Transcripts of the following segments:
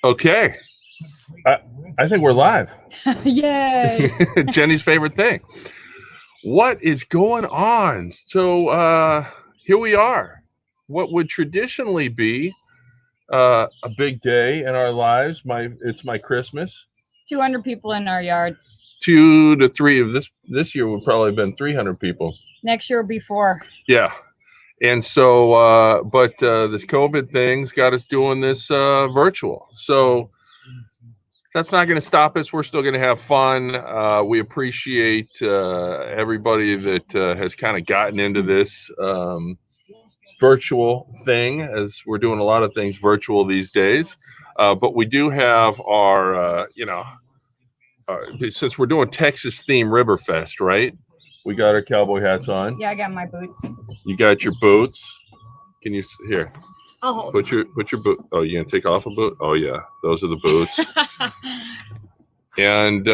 Okay. I think we're live. Yay! Jenny's favorite thing. What is going on? So here we are. What would traditionally be a big day in our lives. It's my Christmas. 200 people in our yard. 2 to 3 of this year would probably have been 300 people. Next year will be 4. Yeah. And so, but this COVID thing's got us doing this virtual. So that's not going to stop us. We're still going to have fun. We appreciate everybody that has kind of gotten into this virtual thing, as we're doing a lot of things virtual these days. But we do have our, since we're doing Texas theme Ribberfest, right? We got our cowboy hats on. Yeah, I got my boots. You got your boots. Can you here? I'll hold. Put your boot. Oh, you gonna take off a boot? Oh yeah, those are the boots. And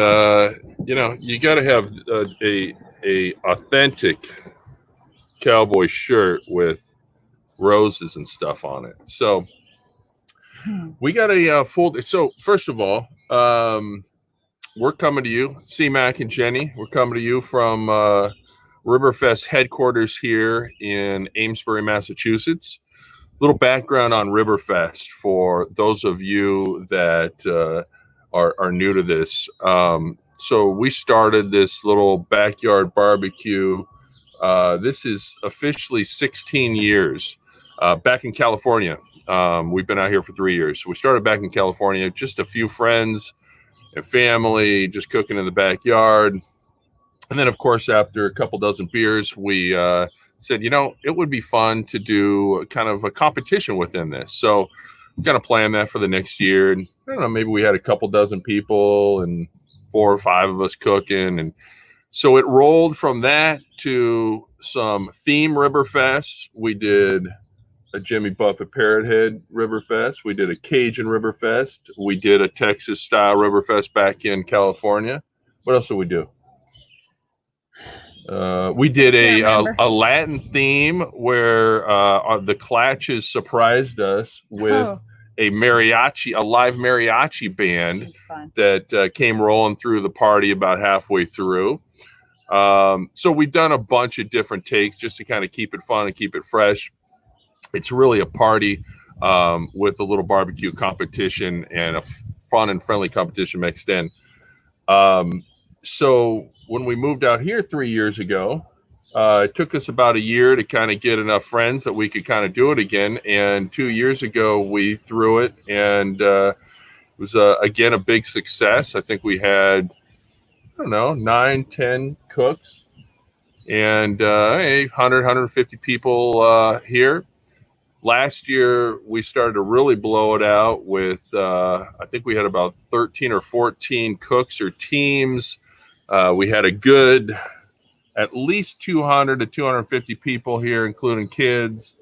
you got to have a authentic cowboy shirt with roses and stuff on it. So we got a full. So first of all, we're coming to you, Cmac and Jenny. We're coming to you from Ribberfest headquarters here in Amesbury, Massachusetts. Little background on Ribberfest for those of you that are new to this. So we started this little backyard barbecue. This is officially 16 years back in California. We've been out here for 3 years. We started back in California, just a few friends and family, just cooking in the backyard. And then, of course, after a couple dozen beers, we said, it would be fun to do kind of a competition within this. So we kind of planned that for the next year. And I don't know, maybe we had a couple dozen people and 4 or 5 of us cooking. And so it rolled from that to some theme Ribberfest. We did a Jimmy Buffett Parrot Head Ribberfest. We did a Cajun Ribberfest. We did a Texas style Ribberfest back in California. What else did we do? We did a Latin theme where the Clatches surprised us with a live mariachi band that came rolling through the party about halfway through. So we've done a bunch of different takes just to kind of keep it fun and keep it fresh. It's really a party with a little barbecue competition and a fun and friendly competition mixed in. So when we moved out here 3 years ago, it took us about a year to kind of get enough friends that we could kind of do it again. And 2 years ago, we threw it, and it was, again, a big success. I think we had, 9, 10 cooks and 100, 150 people here. Last year, we started to really blow it out with, I think we had about 13 or 14 cooks or teams. We had a good, at least 200 to 250 people here, including kids.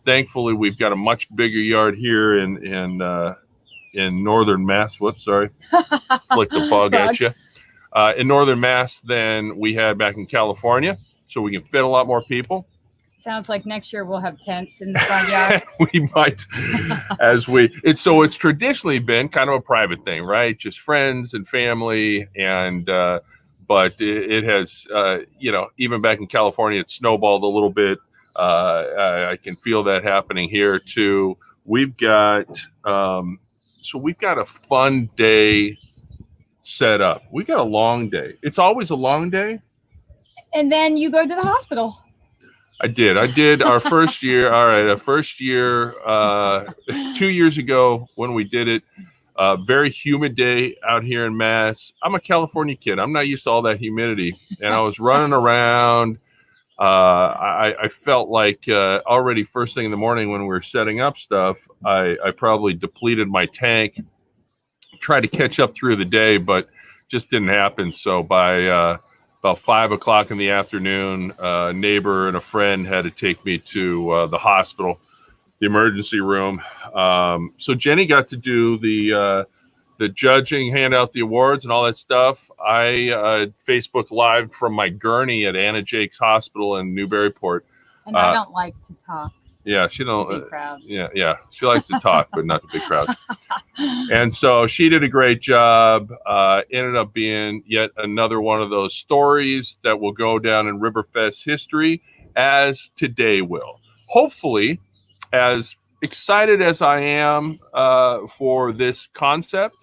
Thankfully, we've got a much bigger yard here in northern Mass. Whoops, sorry. Flicked the bug at you. In northern Mass than we had back in California. So we can fit a lot more people. Sounds like next year we'll have tents in the front yard. We might, it's traditionally been kind of a private thing, right? Just friends and family, and but it has, even back in California, it snowballed a little bit. I can feel that happening here too. We've got, we've got a fun day set up. We got a long day. It's always a long day. And then you go to the hospital. I did our first year. All right. Our first year, 2 years ago when we did it, very humid day out here in Mass. I'm a California kid. I'm not used to all that humidity. And I was running around. I felt like already first thing in the morning when we were setting up stuff, I probably depleted my tank, tried to catch up through the day, but just didn't happen. So by about 5 o'clock in the afternoon, a neighbor and a friend had to take me to the hospital, the emergency room. So Jenny got to do the judging, hand out the awards and all that stuff. I Facebook Live from my gurney at Anna Jake's Hospital in Newburyport. And I don't like to talk. Yeah, she don't. Big crowds. Yeah. She likes to talk, but not the big crowds. And so she did a great job. Ended up being yet another one of those stories that will go down in Ribberfest history, as today will. Hopefully, as excited as I am for this concept,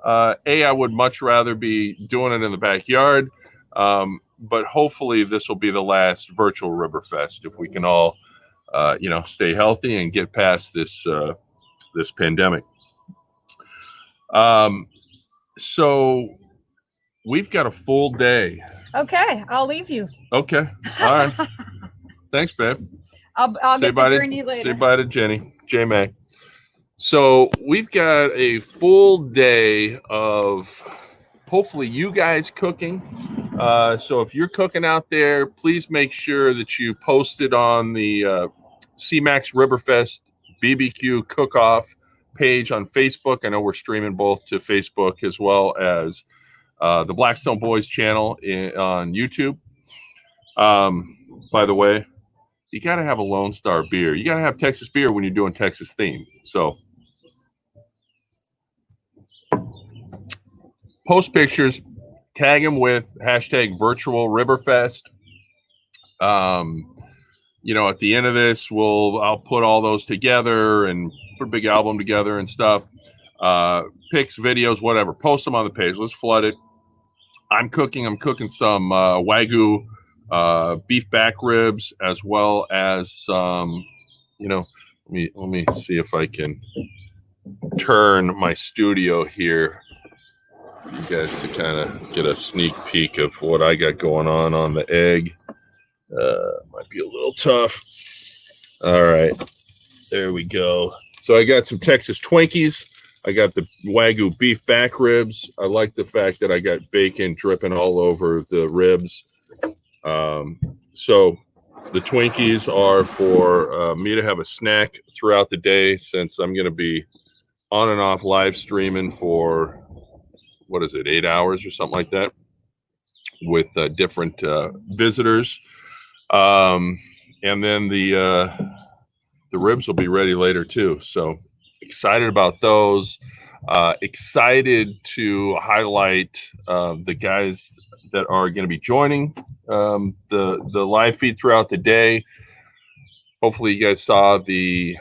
I would much rather be doing it in the backyard. But hopefully, this will be the last virtual Ribberfest if we can all, stay healthy and get past this this pandemic. So we've got a full day. Okay, I'll leave you. Okay. All right. Thanks, babe. I'll get the gurney later. Say bye to Jenny, Cmac. So we've got a full day of hopefully you guys cooking. So if you're cooking out there, please make sure that you post it on the Cmac Ribberfest BBQ Cookoff page on Facebook. I know we're streaming both to Facebook as well as the Blackstone Boys channel on YouTube. By the way, you got to have a Lone Star beer. You got to have Texas beer when you're doing Texas theme. So post pictures, tag them with hashtag Virtual Ribberfest. At the end of this, I'll put all those together and put a big album together and stuff. Pics, videos, whatever. Post them on the page. Let's flood it. I'm cooking some Wagyu beef back ribs, as well as some, let me see if I can turn my studio here for you guys to kind of get a sneak peek of what I got going on the egg. Might be a little tough. All right, there we go. So I got some Texas Twinkies. I got the Wagyu beef back ribs. I like the fact that I got bacon dripping all over the ribs. So the Twinkies are for me to have a snack throughout the day, since I'm going to be on and off live streaming for, 8 hours or something like that, with different visitors. And then the ribs will be ready later too. So excited about those. Excited to highlight the guys that are going to be joining the live feed throughout the day. Hopefully you guys saw the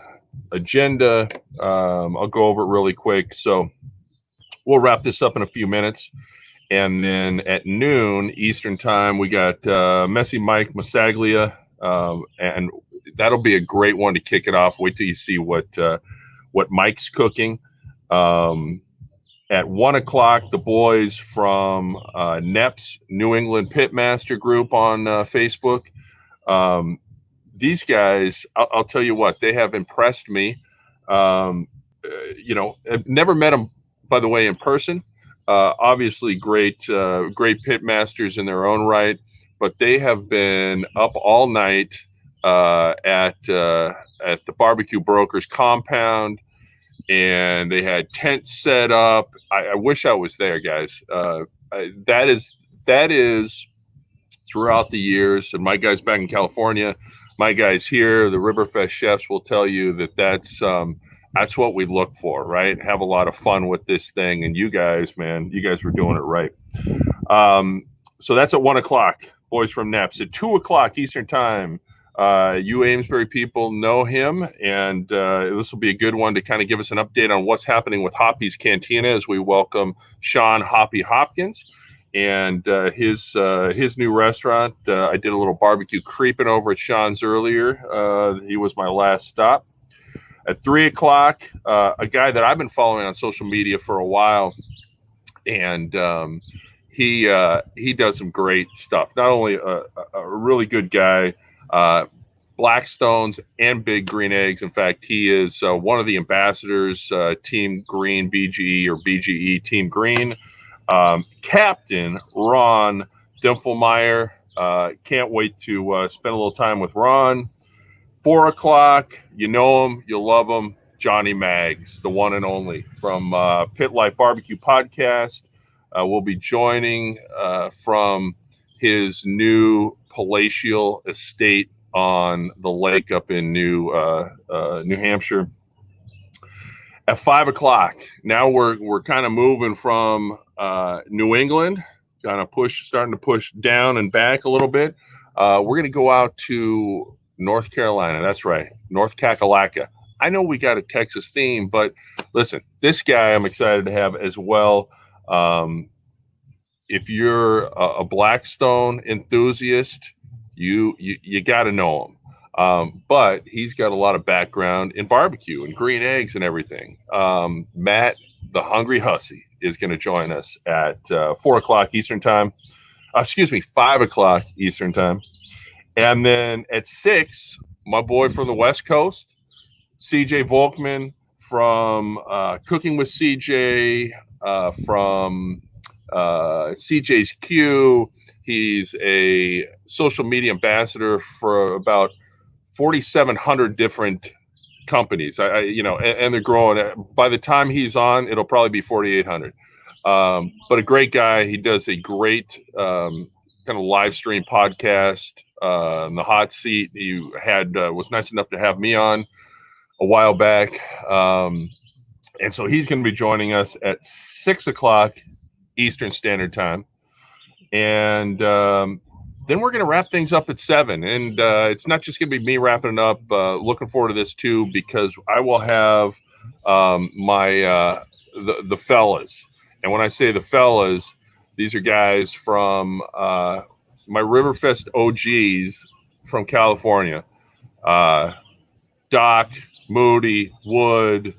agenda. I'll go over it really quick. So we'll wrap this up in a few minutes. And then at noon Eastern time, we got Messy Mike Masaglia. And that'll be a great one to kick it off. Wait till you see what Mike's cooking. At 1 o'clock, the boys from NEP's New England Pitmaster group on Facebook. These guys, I'll tell you what, they have impressed me. I've never met them, by the way, in person. Obviously, great pitmasters in their own right, but they have been up all night at the Barbecue Brokers compound. And they had tents set up. I wish I was there, guys. That is throughout the years. And my guys back in California, my guys here, the Ribberfest chefs will tell you that's what we look for, right? Have a lot of fun with this thing. And you guys, man, you guys were doing it right. So that's at 1 o'clock, boys from NEP's. At 2 o'clock Eastern time, you Amesbury people know him, and this will be a good one to kind of give us an update on what's happening with Hoppy's Cantina as we welcome Sean Hoppy Hopkins and his new restaurant. I did a little barbecue creeping over at Sean's earlier. He was my last stop. At 3 o'clock, a guy that I've been following on social media for a while, and he does some great stuff. Not only a really good guy, Blackstones and Big Green Eggs. In fact, he is one of the ambassadors, Team Green BGE or BGE Team Green. Captain Ron Dimpfelmeyer. Can't wait to spend a little time with Ron. 4 o'clock, you know him, you love him, Johnny Maggs, the one and only from Pit Life Barbecue Podcast. Will be joining from his new palatial estate on the lake up in New Hampshire. At 5 o'clock, now we're kind of moving from New England, starting to push down and back a little bit. We're going to go out to North Carolina. That's right, North Kakalaka. I know we got a Texas theme, but listen, this guy I'm excited to have as well. If you're a Blackstone enthusiast, you got to know him. But he's got a lot of background in barbecue and green eggs and everything. Matt, the Hungry Hussy, is going to join us at 4 o'clock Eastern time. 5 o'clock Eastern time. And then at 6, my boy from the West Coast, CJ Volkman from Cooking with CJ, from CJ's Q. He's a social media ambassador for about 4,700 different companies. And they're growing. By the time he's on, it'll probably be 4,800. But a great guy. He does a great kind of live stream podcast. In the hot seat, he was nice enough to have me on a while back. And so he's going to be joining us at 6 o'clock Eastern Standard Time. And then we're going to wrap things up at 7. And it's not just going to be me wrapping it up. Looking forward to this too, because I will have the fellas. And when I say the fellas, these are guys from my Ribberfest OGs from California. Doc, Moody, Wood,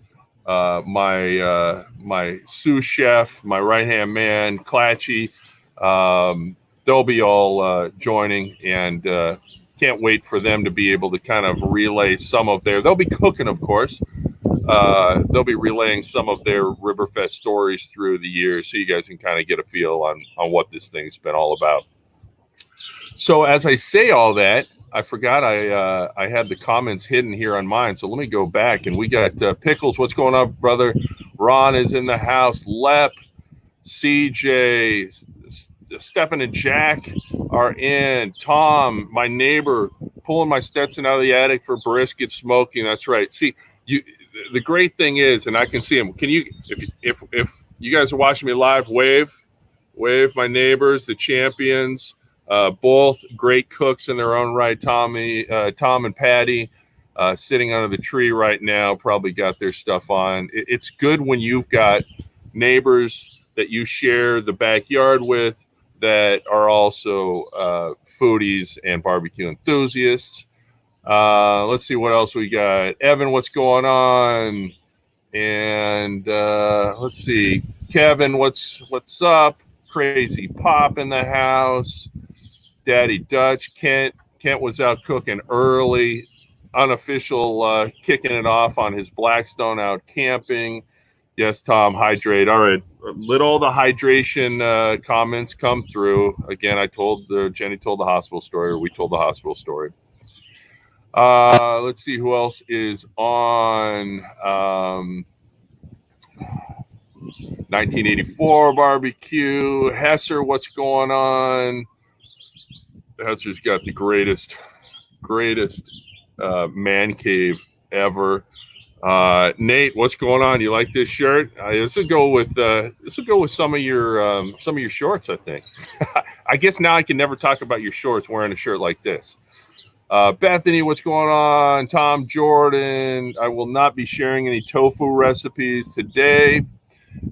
my sous chef, my right-hand man, Clatchy. They'll be all joining, and can't wait for them to be able to kind of relay some of they'll be cooking, of course. They'll be relaying some of their Ribberfest stories through the years, so you guys can kind of get a feel on what this thing's been all about. So as I say all that, I forgot I had the comments hidden here on mine. So let me go back, and we got Pickles. What's going on, brother? Ron is in the house. Lep, CJ, Stefan and Jack are in. Tom, my neighbor, pulling my Stetson out of the attic for brisket smoking. That's right. See, the great thing is, and I can see him. Can you, if you guys are watching me live, wave, my neighbors, the champions. Both great cooks in their own right. Tom and Patty sitting under the tree right now, probably got their stuff on. It's good when you've got neighbors that you share the backyard with that are also foodies and barbecue enthusiasts. Let's see what else we got. Evan, what's going on? And let's see. Kevin, what's up? Crazy Pop in the house. Daddy Dutch. Kent was out cooking early. Unofficial kicking it off on his Blackstone out camping. Yes, Tom, hydrate. All right. Let all the hydration comments come through. Again, Jenny told the hospital story, or we told the hospital story. Let's see who else is on. 1984 barbecue. Hesser, what's going on? Hesser's got the greatest man cave ever. Nate, what's going on? You like this shirt? This will go with some of your shorts, I think. I guess now I can never talk about your shorts wearing a shirt like this. Bethany, what's going on? Tom Jordan, I will not be sharing any tofu recipes today.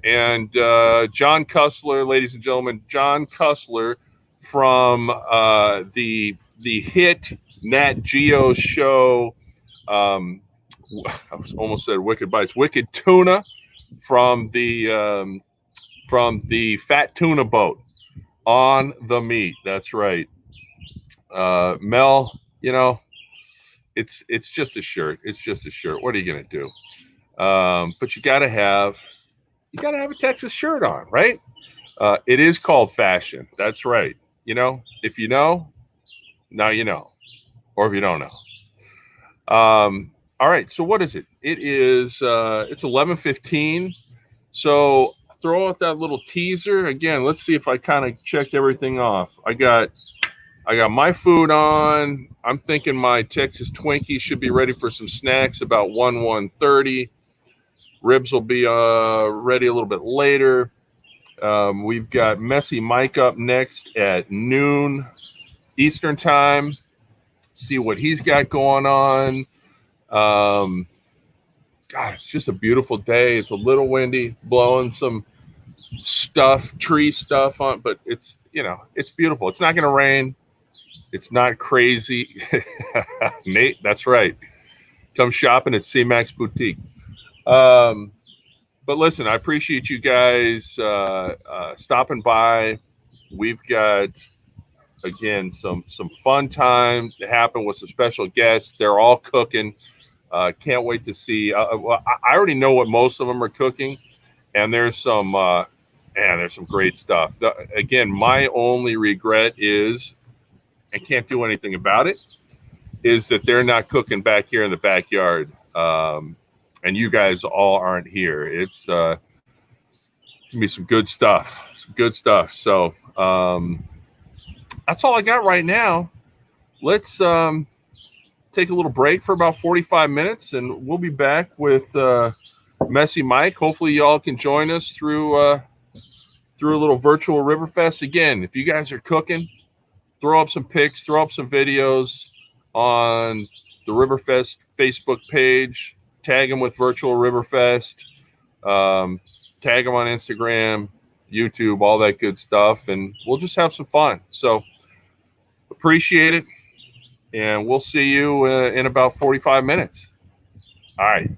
And John Cussler, ladies and gentlemen, John Cussler from the hit Nat Geo show. I almost said Wicked Bites, Wicked Tuna from the Fat Tuna Boat on the meat. That's right. Mel, it's just a shirt. It's just a shirt. What are you gonna do? But you gotta have a Texas shirt on, right? It is called fashion. That's right. If you know, now you know, or if you don't know. All right. So what is it? It is. It's 11:15. So throw out that little teaser again. Let's see if I kind of checked everything off. I got I got my food on. I'm thinking my Texas Twinkie should be ready for some snacks about 1:30. Ribs will be ready a little bit later. We've got Messy Mike up next at noon Eastern time. See what he's got going on. God, it's just a beautiful day. It's a little windy, blowing some tree stuff on, but it's, it's beautiful. It's not going to rain. It's not crazy. Nate, that's right. Come shopping at Cmac's Boutique. But listen, I appreciate you guys stopping by. We've got, again, some fun time to happen with some special guests. They're all cooking. Can't wait to see. I already know what most of them are cooking, and there's some great stuff. Again, my only regret is, and can't do anything about it, is that they're not cooking back here in the backyard, and you guys all aren't here. It's gonna be some good stuff. So that's all I got right now. Let's take a little break for about 45 minutes, and we'll be back with Messy Mike. Hopefully y'all can join us through a little virtual Ribberfest. Again, if you guys are cooking, throw up some pics, throw up some videos on the Ribberfest Facebook page. Tag them with Virtual Ribberfest. Tag them on Instagram, YouTube, all that good stuff, and we'll just have some fun. So appreciate it, and we'll see you in about 45 minutes. All right.